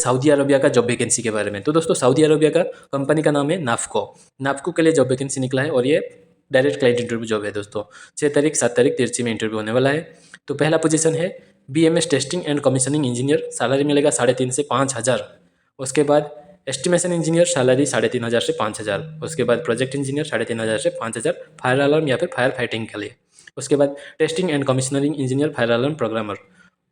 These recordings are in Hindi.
सऊदी अरबिया का जॉब वैकेंसी के बारे में। तो दोस्तों सऊदी अरबिया का कंपनी का नाम है नाफको। नाफको के लिए जॉब वैकेंसी निकला है और ये डायरेक्ट क्लाइंट इंटरव्यू जॉब है दोस्तों। 6 तारीख 7 तारीख तिरची में इंटरव्यू होने वाला है। तो पहला पोजीशन है BMS testing and commissioning engineer, salary मिलेगा 3,500 से 5,000। उसके बाद एस्टिमेशन इंजीनियर, सैलरी 3,500 से 5,000। उसके बाद प्रोजेक्ट इंजीनियर 3,500 से 5,000 फायर अलार्म या फिर फायर फाइटिंग के लिए। उसके बाद testing and commissioning engineer fire alarm programmer,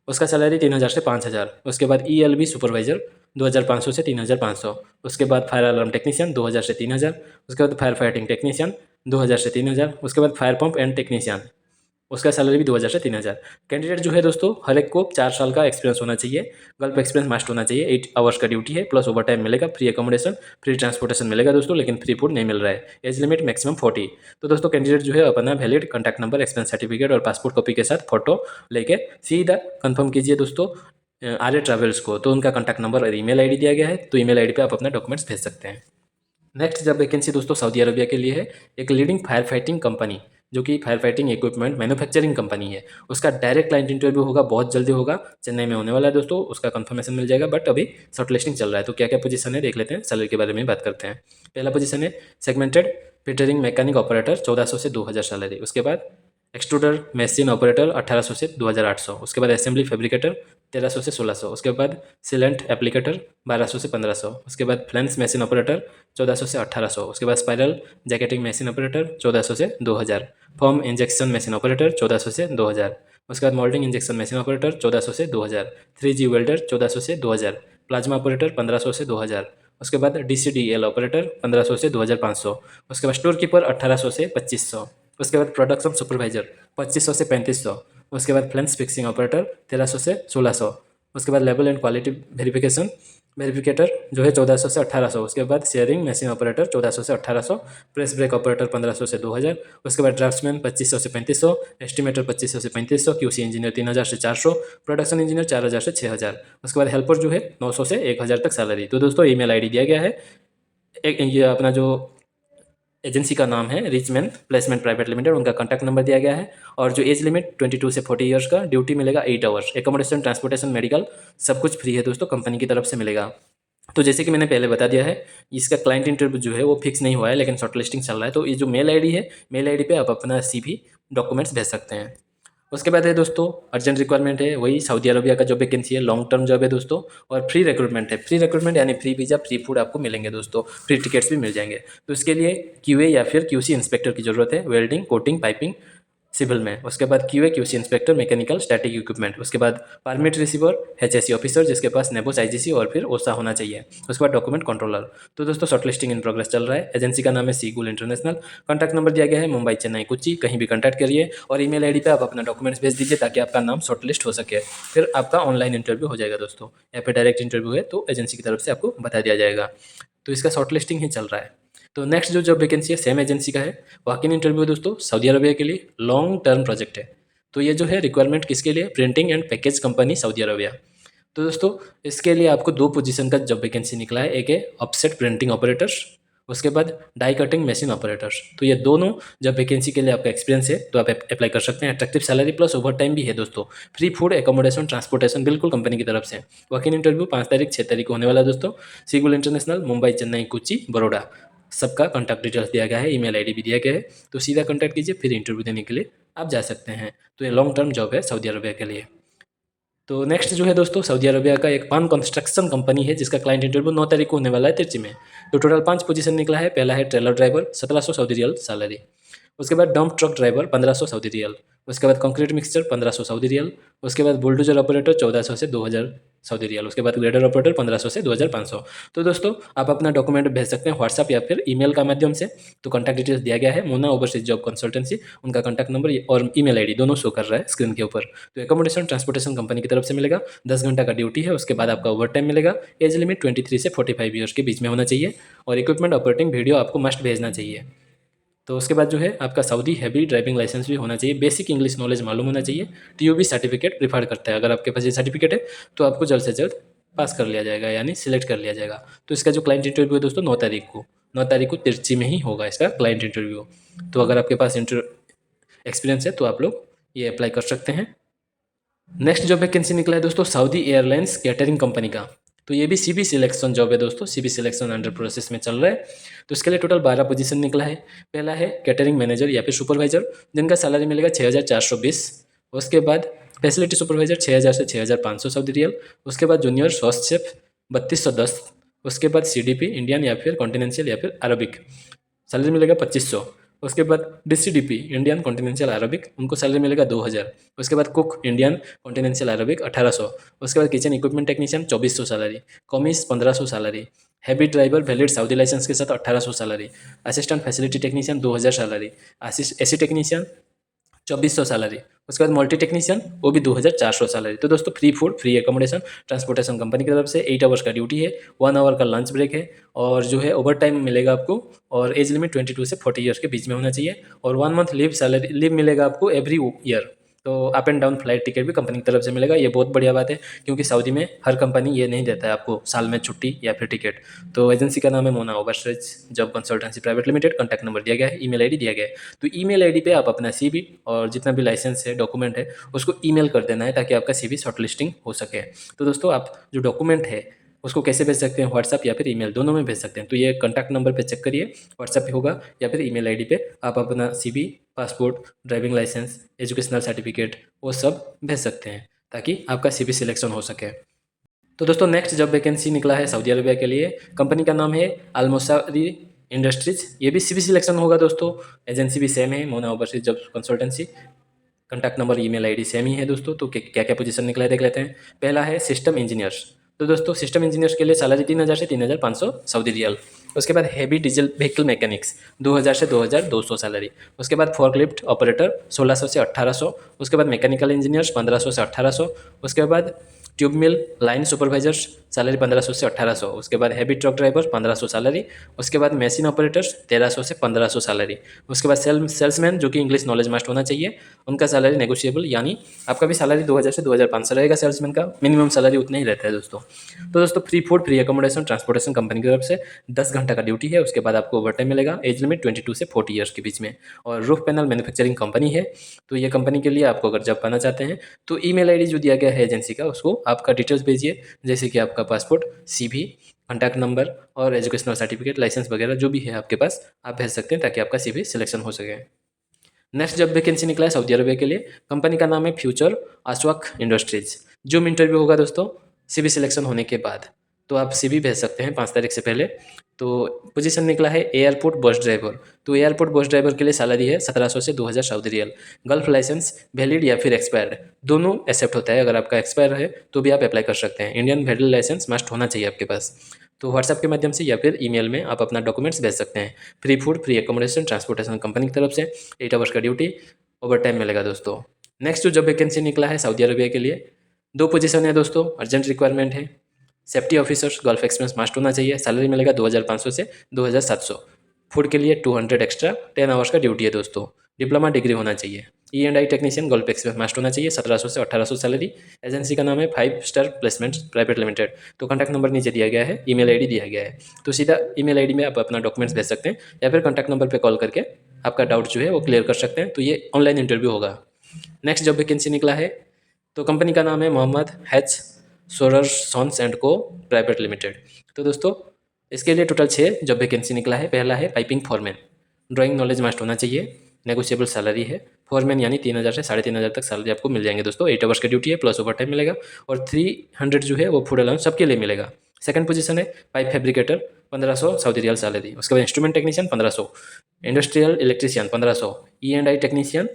उसका सैलरी 3,000 से 5,000। उसके बाद ELB सुपरवाइजर 2,500 से 3,500। उसके बाद फायर अलार्म टेक्नीशियन 2,000 से 3,000। उसके बाद फायर फाइटिंग टेक्नीशियन 2,000 से 3,000। उसके बाद फायर पंप एंड टेक्नीशियन, उसका सैलरी भी 2,000 से 3,000। कैंडिडेट जो है दोस्तों हर एक को 4 साल का एक्सपीरियंस होना चाहिए, गल्फ एक्सपीरियंस मस्ट होना चाहिए। 8 आवर्स का ड्यूटी है, प्लस ओवर टाइम मिलेगा, फ्री अकोमोडेशन फ्री ट्रांसपोर्टेशन मिलेगा दोस्तों, लेकिन फ्री फूड नहीं मिल रहा है। Age limit maximum 40। तो दोस्तों कैंडिडेट जो है अपना valid contact number, expense certificate और पासपोर्ट कॉपी के साथ फोटो लेके सीधा कंफर्म कीजिए दोस्तों आर्य ट्रैवल्स को। तो उनका कॉन्टैक्ट नंबर और ईमेल आईडी दिया गया है, तो ईमेल आईडी पे आप अपना डॉक्यूमेंट्स भेज सकते हैं। नेक्स्ट जब वैकेंसी दोस्तों सऊदी अरबिया के लिए है एक लीडिंग फायर फाइटिंग कंपनी, जो कि fire fighting equipment manufacturing company है। उसका डायरेक्ट क्लाइंट इंटरव्यू होगा, बहुत जल्दी होगा, चेन्नई में होने वाला है दोस्तों। उसका कंफर्मेशन मिल जाएगा, बट अभी शॉर्टलिस्टिंग चल रहा है। तो क्या क्या पोजीशन है देख लेते हैं, सैलरी के बारे में बात करते हैं। पहला पोजीशन है सेगमेंटेड फिटरिंग मैकेनिक ऑपरेटर 1,400 से 2,000 सैलरी। उसके बाद एक्सट्रूडर मशीन ऑपरेटर 1,800 से 2,800। उसके बाद असेंबली फैब्रिकेटर 1,300 से 1,600। उसके बाद सिलेंट एप्लीकेटर 1,200 से 1,500। उसके बाद फ्लेंस मशीन ऑपरेटर 1,400 से 1,800। उसके बाद स्पाइरल जैकेटिंग मशीन ऑपरेटर 1,400 से 2,000। फॉर्म इंजेक्शन मशीन ऑपरेटर 1,400 से 2,000। उसके बाद मोल्डिंग इंजेक्शन मशीन ऑपरेटर 1,400 से 2,000। 3G वेल्डर 1,400 से 2,000। प्लाज्मा ऑपरेटर 1,500 से 2,000। उसके बाद DCDL ऑपरेटर 1,500 से 2,500। उसके बाद स्टोर कीपर 1,800 से 2,500। उसके बाद प्रोडक्शन सुपरवाइजर 2,500 से 3,500। उसके बाद फ्लेंस फिक्सिंग ऑपरेटर 1,300 से 1,600। उसके बाद लेवल एंड क्वालिटी वेरिफिकेशन वेरिफिकेटर जो है 1,400 से 1,800। उसके बाद शेयरिंग मशीन ऑपरेटर 1,400 से 1,800। प्रेस ब्रेक ऑपरेटर 1,500 से 2,000। उसके बाद ड्राफ्ट्समैन 2,500 से 3,500। एस्टिमेटर 2,500 से 3,500। QC इंजीनियर 3,000 से 400। प्रोडक्शन इंजीनियर 4,000 से 6,000। उसके बाद हेल्पर जो है 900 से 1,000 तक सैलरी। तो दोस्तों ईमेल आईडी दिया गया है, एक ये अपना जो एजेंसी का नाम है रिचमैन प्लेसमेंट प्राइवेट लिमिटेड, उनका कॉन्टैक्ट नंबर दिया गया है। और जो एज लिमिट 22 से 40 ईयर्स का, ड्यूटी मिलेगा 8 आवर्स, एकोमोडेशन ट्रांसपोर्टेशन मेडिकल सब कुछ फ्री है दोस्तों, कंपनी की तरफ से मिलेगा। तो जैसे कि मैंने पहले बता दिया है, इसका क्लाइंट इंटरव्यू जो है वो फिक्स नहीं हुआ है, लेकिन शॉर्टलिस्टिंग चल रहा है। तो ये जो मेल आईडी है, मेल आईडी पे आप अपना CV डॉक्यूमेंट्स भेज सकते हैं। उसके बाद है दोस्तों अर्जेंट रिक्वायरमेंट है, वही सऊदी अरबिया का जो वैकेंसी है, लॉन्ग टर्म जॉब है दोस्तों, और फ्री रिक्रूटमेंट है। फ्री रिक्रूटमेंट यानी फ्री वीज़ा फ्री फूड आपको मिलेंगे दोस्तों, फ्री टिकट्स भी मिल जाएंगे। तो इसके लिए QA या फिर QC इंस्पेक्टर की ज़रूरत है, वेल्डिंग कोटिंग पाइपिंग सिविल में। उसके बाद QA QC inspector mechanical static equipment. उसके बाद परमिट रिसीवर HSE ऑफिसर जिसके पास नेबोस IGC और फिर OSA होना चाहिए। उसके बाद डॉक्यूमेंट कंट्रोलर। तो दोस्तों शॉर्टलिस्टिंग इन प्रोग्रेस चल रहा है। एजेंसी का नाम है सीगुल इंटरनेशनल। कॉन्टैक्ट नंबर दिया गया है मुंबई चेन्नई कोच्चि, कहीं भी कॉन्टैक्ट करिए और ईमेल आईडी पे आप अपना डॉक्यूमेंट्स भेज दीजिए ताकि आपका नाम शॉर्टलिस्ट हो सके। फिर आपका ऑनलाइन इंटरव्यू हो जाएगा दोस्तों, या फिर डायरेक्ट इंटरव्यू है तो एजेंसी की तरफ से आपको बता दिया जाएगा। तो इसका शॉर्टलिस्टिंग ही चल रहा है। तो नेक्स्ट जो जॉब वैकेंसी है सेम एजेंसी का है, वॉक इन इंटरव्यू दोस्तों, सऊदी अरबिया के लिए लॉन्ग टर्म प्रोजेक्ट है। तो ये जो है रिक्वायरमेंट किसके लिए, printing and package company Saudi Arabia. तो दोस्तों इसके लिए आपको 2 पोजीशन का जॉब वैकेंसी निकला है, एक है ऑफसेट प्रिंटिंग ऑपरेटर्स, उसके बाद डाई कटिंग मशीन ऑपरेटर्स। तो ये दोनों जब वैकेंसी के लिए आपका एक्सपीरियंस है तो आप अप्लाई कर सकते हैं। Attractive salary plus over time भी है दोस्तों, फ्री फूड एकोमोडेशन ट्रांसपोर्टेशन बिल्कुल कंपनी की तरफ से। वॉक इन इंटरव्यू 5 तारीख 6 तारीख को होने वाला है दोस्तों। सीगुल इंटरनेशनल मुंबई चेन्नई कोच्चि बड़ौदा, सबका कॉन्टैक्ट डिटेल्स दिया गया है, ईमेल आईडी भी दिया गया है। तो सीधा कॉन्टैक्ट कीजिए, फिर इंटरव्यू देने के लिए आप जा सकते हैं। तो ये लॉन्ग टर्म जॉब है सऊदी अरबिया के लिए। तो नेक्स्ट जो है दोस्तों सऊदी अरबिया का एक पान कंस्ट्रक्शन कंपनी है जिसका क्लाइंट इंटरव्यू 9 तारीख को होने वाला है तिरची में। तो टोटल 5 पोजीशन निकला है। पहला है trailer driver 1,700 Saudi real salary. उसके बाद dump truck driver 1,500 Saudi real. उसके बाद कंक्रीट मिक्सचर 1,500 सऊदी रियल। उसके बाद बुलडोजर ऑपरेटर 1,400 से 2,000 सऊदी रियल। उसके बाद ग्रेडर ऑपरेटर 1,500 से 2,500। तो दोस्तों आप अपना डॉक्यूमेंट भेज सकते हैं व्हाट्सअप या फिर ईमेल का माध्यम से। तो कॉन्टैक्ट डिटेल्स दिया गया है, मोना ओवरसीज जॉब कंसल्टेंसी, उनका कॉन्टैक्ट नंबर और ईमेल आईडी दोनों शो कर रहा है स्क्रीन के ऊपर। तो एकोमोडेशन ट्रांसपोर्टेशन कंपनी की तरफ से मिलेगा, 10 घंटा का ड्यूटी है। उसके बाद आपका ओवर टाइम मिलेगा। एज लिमिट 23 से 45 ईयर्स के बीच में होना चाहिए और इक्विपमेंट ऑपरेटिंग वीडियो आपको मस्ट भेजना चाहिए। तो उसके बाद जो है आपका सऊदी हैवी ड्राइविंग लाइसेंस भी होना चाहिए, बेसिक इंग्लिश नॉलेज मालूम होना चाहिए। TUB सर्टिफिकेट प्रीफर करता है, अगर आपके पास ये सर्टिफिकेट है तो आपको जल्द से जल्द पास कर लिया जाएगा, यानी सिलेक्ट कर लिया जाएगा। तो इसका जो क्लाइंट इंटरव्यू है दोस्तों 9 तारीख को तिरची में ही होगा इसका क्लाइंट इंटरव्यू। तो अगर आपके पास एक्सपीरियंस है तो आप लोग ये अप्लाई कर सकते हैं। नेक्स्ट जो वैकेंसी निकला है दोस्तों सऊदी एयरलाइंस कैटरिंग कंपनी का। तो ये भी सीबी सिलेक्शन जॉब है दोस्तों, सीबी सिलेक्शन अंडर प्रोसेस में चल रहा है। तो इसके लिए टोटल 12 पोजीशन निकला है। पहला है कैटरिंग मैनेजर या फिर सुपरवाइजर, जिनका सैलरी मिलेगा 6,420। उसके बाद फैसिलिटी सुपरवाइजर 6,000 से 6,500 सऊदी रियल। उसके बाद जूनियर सॉस शेफ 3,210। उसके बाद सीडीपी इंडियन या फिर कॉन्टिनेंशियल या फिर अरबिक, सैलरी मिलेगा 2,500। उसके बाद डीसीडीपी इंडियन कॉन्टिनेंशियल अरबिक, उनको सैलरी मिलेगा 2,000। उसके बाद कुक इंडियन कॉन्टिनेंशियल अरबिक 1,800। उसके बाद kitchen equipment technician 2,400 salary. Commis 1,500 salary. Heavy driver valid Saudi license के साथ 1,800 salary. Assistant facility technician 2,000 salary. AC technician 2,400 salary. उसके बाद मल्टी टेक्नीशियन वो भी 2,400 सैलरी। तो दोस्तों free food, free accommodation, transportation company की तरफ से। 8 आवर्स का ड्यूटी है, 1 आवर का लंच ब्रेक है, और जो है ओवर टाइम मिलेगा आपको। और एज लिमिट 22 से 40 ईयर्स के बीच में होना चाहिए। और 1 मंथ लीव सैलरी लीव मिलेगा आपको एवरी ईयर। तो up and down flight ticket भी कंपनी की तरफ से मिलेगा। ये बहुत बढ़िया बात है, क्योंकि सऊदी में हर कंपनी ये नहीं देता है आपको साल में छुट्टी या फिर टिकट। तो एजेंसी का नाम है मोना ओवरस्ट्रेच job consultancy private limited. Contact number दिया गया है, ईमेल आईडी दिया गया है। तो ईमेल आईडी पे आप अपना सीवी और जितना भी लाइसेंस है, डॉक्यूमेंट है, उसको ईमेल कर देना है, ताकि आपका सीवी शॉर्टलिस्टिंग हो सके। तो दोस्तों आप जो डॉक्यूमेंट है उसको कैसे भेज सकते हैं, व्हाट्सअप या फिर ईमेल, दोनों में भेज सकते हैं। तो ये कॉन्टैक्ट नंबर पे चेक करिए, व्हाट्सअप पे होगा या फिर ईमेल आईडी पे आप अपना CV, passport, driving license, educational certificate वो सब भेज सकते हैं, ताकि आपका सीवी सिलेक्शन हो सके। तो दोस्तों नेक्स्ट जॉब वैकेंसी निकला है सऊदी अरबिया के लिए। कंपनी का नाम है अल-मुसारी इंडस्ट्रीज। ये भी सीवी सिलेक्शन होगा दोस्तों। एजेंसी भी सेम है, Mona overseas job consultancy. Contact number, email ID same ही है दोस्तों। तो क्या क्या पोजीशन निकला है देख लेते हैं। पहला है सिस्टम इंजीनियर्स। तो दोस्तों सिस्टम इंजीनियर्स के लिए सैलरी 3,000 से 3,500 सऊदी रियल। उसके बाद हैवी डीजल व्हीकल मैकेनिक्स 2,000 से 2,200 सैलरी। उसके बाद फोर्कलिफ्ट ऑपरेटर 1,600 से 1,800। उसके बाद मैकेनिकल इंजीनियर्स 1,500 से 1,800। उसके बाद ट्यूब मिल लाइन सुपरवाइजर्स सैलरी 1,500 से 1,800। उसके बाद हैवी ट्रक ड्राइवर 1,500 सैलरी। उसके बाद मशीन ऑपरेटर्स 1,300 से 1,500 सैलरी। उसके बाद सेल्समैन, जो कि इंग्लिश नॉलेज मस्ट होना चाहिए, उनका सैलरी नेगोशिएबल, यानी आपका भी सैलरी 2,000 से 2,500 रहेगा। सेल्समैन का मिनिमम सैलरी उतना ही रहता है दोस्तों। तो दोस्तों free food, free accommodation, transportation company की तरफ से 10 घंटा का ड्यूटी है। उसके बाद आपको ओवर टाइम मिलेगा। एज लिमिट 22 से 40 ईयर्स के बीच में। और रूफ पैनल मैन्युफैक्चरिंग कंपनी है। तो ये कंपनी के लिए आपको अगर जॉब पाना चाहते हैं तो ईमेल आईडी जो दिया गया है एजेंसी का, उसको आपका डिटेल्स भेजिए, जैसे कि आपका पासपोर्ट, सीवी, कॉन्टैक्ट नंबर और एजुकेशनल सर्टिफिकेट, लाइसेंस वगैरह जो भी है आपके पास, आप भेज सकते हैं, ताकि आपका सीवी सिलेक्शन हो सके। नेक्स्ट जॉब वैकेंसी निकला है सऊदी अरबिया के लिए। कंपनी का नाम है फ्यूचर अशवाक इंडस्ट्रीज। जूम इंटरव्यू होगा दोस्तों सीवी सिलेक्शन होने के बाद। तो आप सीवी भेज सकते हैं 5 तारीख से पहले। तो पोजीशन निकला है एयरपोर्ट बस ड्राइवर। तो एयरपोर्ट बस ड्राइवर के लिए सैलरी है 1,700 से 2,000 Saudi riyal. Gulf license valid या फिर एक्सपायर्ड, दोनों एक्सेप्ट होता है। अगर आपका एक्सपायर है तो भी आप अप्लाई कर सकते हैं। इंडियन वैलिड लाइसेंस मस्ट होना चाहिए आपके पास। तो व्हाट्सएप के माध्यम से या फिर ईमेल में आप अपना डॉक्यूमेंट्स भेज सकते हैं। Free food, free accommodation, transportation company की तरफ से। 8 आवर्स का ड्यूटी, ओवर टाइम मिलेगा दोस्तों। नेक्स्ट जो जॉब वैकेंसी निकला है सऊदी अरबिया के लिए, 2 पोजीशन है दोस्तों, अर्जेंट रिक्वायरमेंट है। Safety officers gulf experience must होना चाहिए। सैलरी मिलेगा 2,500 से 2,700। फूड के लिए 200 एक्स्ट्रा, 10 आवर्स का ड्यूटी है दोस्तों। डिप्लोमा डिग्री होना चाहिए। E&I technician gulf experience must होना चाहिए। 1,700 से 1,800 सैलरी। एजेंसी का नाम है 5 स्टार प्लेसमेंट्स प्राइवेट लिमिटेड। तो कॉन्टैक्ट नंबर नीचे दिया गया है, ईमेल आईडी दिया गया है। तो सीधा ईमेल आईडी में आप अपना डॉक्यूमेंट्स भेज सकते हैं, या फिर कॉन्टैक्ट नंबर पर कॉल करके आपका डाउट जो है वो क्लियर कर सकते हैं। तो ये ऑनलाइन इंटरव्यू होगा। नेक्स्ट जॉब वैकेंसी निकला है, तो कंपनी का नाम है मोहम्मद हैच सोरर सॉन्स एंड को प्राइवेट लिमिटेड। तो दोस्तों इसके लिए टोटल 6 जॉब वैकेंसी निकला है। पहला है piping foreman, drawing knowledge must होना चाहिए, नेगोशिएबल सैलरी है। फॉरमैन यानी 3,000 से 3,500 तक सैलरी आपको मिल जाएंगे दोस्तों। 8 आवर्स की ड्यूटी है, प्लस ओवर टाइम मिलेगा। और 300 जो है वो फूड अलाउंस सबके लिए मिलेगा। सेकंड पोजीशन है pipe fabricator, 1,500 Saudi riyal salary. उसके बाद instrument technician 1,500, industrial electrician 1,500, E&I technician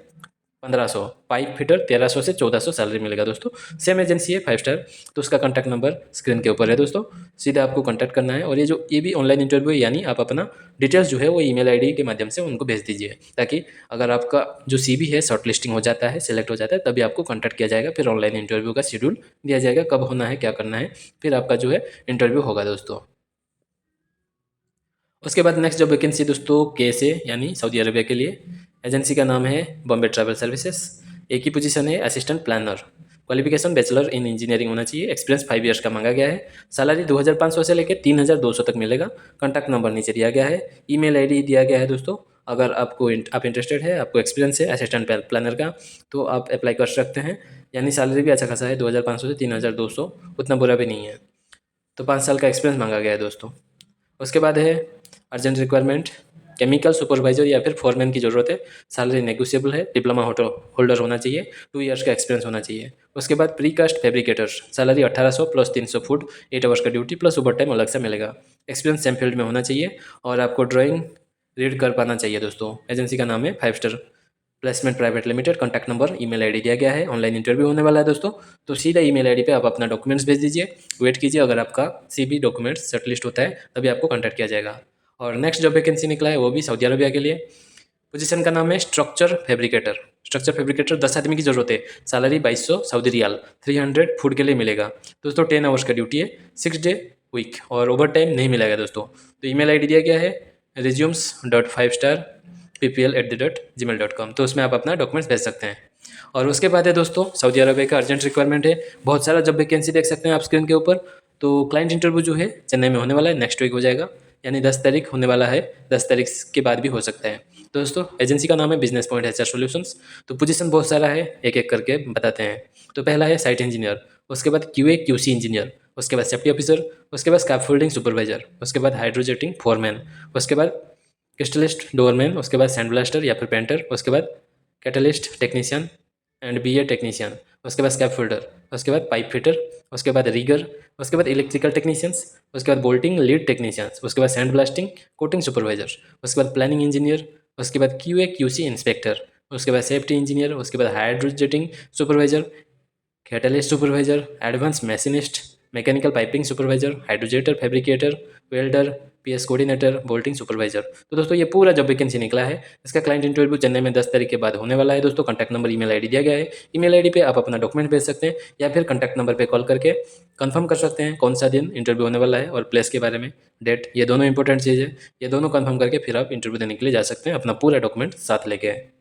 1,500, pipe fitter 1,300 से 1,400 सैलरी मिलेगा दोस्तों। सेम एजेंसी है 5 स्टार। तो उसका कॉन्टैक्ट नंबर स्क्रीन के ऊपर है दोस्तों, सीधा आपको कॉन्टैक्ट करना है। और ये भी ऑनलाइन इंटरव्यू है, यानी आप अपना डिटेल्स जो है वो ईमेल आईडी के माध्यम से उनको भेज दीजिए, ताकि अगर आपका जो सीवी है शॉर्ट लिस्टिंग हो जाता है, सिलेक्ट हो जाता है, तभी आपको कॉन्टैक्ट किया जाएगा। फिर ऑनलाइन इंटरव्यू का शेड्यूल दिया जाएगा, कब होना है, क्या करना है, फिर आपका जो है इंटरव्यू होगा दोस्तों। उसके बाद नेक्स्ट जॉब वैकेंसी दोस्तों KSA यानी सऊदी अरबिया के लिए। एजेंसी का नाम है बॉम्बे ट्रैवल सर्विसेज। एक ही पोजीशन है assistant planner. Qualification bachelor in engineering होना चाहिए। एक्सपीरियंस 5 ईयर्स का मांगा गया है। सैलरी 2,500 से लेकर 3,200 तक मिलेगा। कॉन्टैक्ट नंबर नीचे दिया गया है, ईमेल आईडी दिया गया है दोस्तों। अगर आप इंटरेस्टेड है, आपको एक्सपीरियंस है असिस्टेंट प्लानर का, तो आप अप्लाई कर सकते हैं। यानी सैलरी भी अच्छा खासा है, 2,500 से 3,200, उतना बुरा भी नहीं है। तो 5 साल का एक्सपीरियंस मांगा गया है दोस्तों। उसके बाद है अर्जेंट रिक्वायरमेंट, केमिकल सुपरवाइजर या फिर फोरमैन की ज़रूरत है। सैलरी नेगोशिएबल है, डिप्लोमा होल्डर होना चाहिए, 2 ईयर्स का एक्सपीरियंस होना चाहिए। उसके बाद pre cast fabricator, salary 1800 plus 300 food, 8 hours का ड्यूटी प्लस ओवर टाइम अलग से मिलेगा। एक्सपीरियंस सेम फील्ड में होना चाहिए और आपको ड्राइंग रीड कर पाना चाहिए दोस्तों। एजेंसी का नाम है 5 star placement private limited. Contact number, email ID दिया गया है। ऑनलाइन इंटरव्यू होने वाला है दोस्तों, तो सीधा ईमेल आईडी पे आप अपना डॉक्यूमेंट्स भेज दीजिए। वेट कीजिए, अगर आपका सीबी डॉक्यूमेंट्स शॉर्टलिस्ट होता है तभी आपको कॉन्टैक्ट किया जाएगा। और नेक्स्ट जॉब वैकेंसी निकला है वो भी सऊदी अरबिया के लिए। पोजीशन का नाम है स्ट्रक्चर फैब्रिकेटर। स्ट्रक्चर फैब्रिकेटर 10 आदमी की जरूरत है। सैलरी 2200 सऊदी रियाल, 300 फूड के लिए मिलेगा दोस्तों। 10 आवर्स का ड्यूटी है, 6 डे वीक और ओवर टाइम नहीं मिलेगा दोस्तों। तो ईमेल आईडी दिया गया है resumes.5starppl@gmail.com। तो उसमें आप अपना डॉक्यूमेंट्स भेज सकते हैं। और उसके बाद है दोस्तों सऊदी अरबिया का अर्जेंट रिक्वायरमेंट है। बहुत सारा जॉब वैकेंसी देख सकते हैं आप स्क्रीन के ऊपर। तो क्लाइंट इंटरव्यू जो है चेन्नई में होने वाला है, नेक्स्ट वीक हो जाएगा, यानी 10 तारीख होने वाला है। 10 तारीख के बाद भी हो सकता है। तो दोस्तों एजेंसी का नाम है बिजनेस पॉइंट एचआर सॉल्यूशंस। तो पोजीशन बहुत सारा है, एक एक करके बताते हैं। तो पहला है साइट इंजीनियर, उसके बाद क्यूए क्यूसी इंजीनियर, उसके बाद सेफ्टी ऑफिसर, उसके बाद स्कैप फोल्डिंग सुपरवाइजर, उसके बाद हाइड्रोजेटिंग फोरमैन, उसके बाद क्रिस्टलिस्ट डोरमैन, उसके बाद सैंड ब्लास्टर या फिर पेंटर, उसके बाद catalyst technician and BA technician, उसके बाद स्कैप फोल्डर, उसके बाद पाइप फिटर, उसके बाद रिगर, उसके बाद इलेक्ट्रिकल टेक्नीशियंस, उसके बाद बोल्टिंग लीड टेक्नीशियंस, उसके बाद सैंड ब्लास्टिंग कोटिंग सुपरवाइजर, उसके बाद प्लानिंग इंजीनियर, उसके बाद क्यूए क्यूसी इंस्पेक्टर, उसके बाद सेफ्टी इंजीनियर, उसके बाद hydrojetting supervisor, catalyst supervisor, advance machinist, mechanical piping supervisor, hydrojetter fabricator, welder, PS coordinator, bolting supervisor. तो दोस्तों ये पूरा जॉब वैकेंसी निकला है। इसका क्लाइंट इंटरव्यू चेन्नई में 10 तारीख के बाद होने वाला है दोस्तों। कॉन्टैक्ट नंबर, ईमेल आईडी दिया गया है। ईमेल आईडी पे आप अपना डॉक्यूमेंट भेज सकते हैं या फिर कॉन्टैक्ट नंबर पे कॉल करके कंफर्म कर सकते हैं कौन सा दिन इंटरव्यू होने वाला है और प्लेस के बारे में डेट, ये दोनों इंपॉर्टेंट चीज़ है। ये दोनों कंफर्म करके फिर आप इंटरव्यू देने के लिए जा सकते हैं अपना पूरा डॉक्यूमेंट साथ लेके।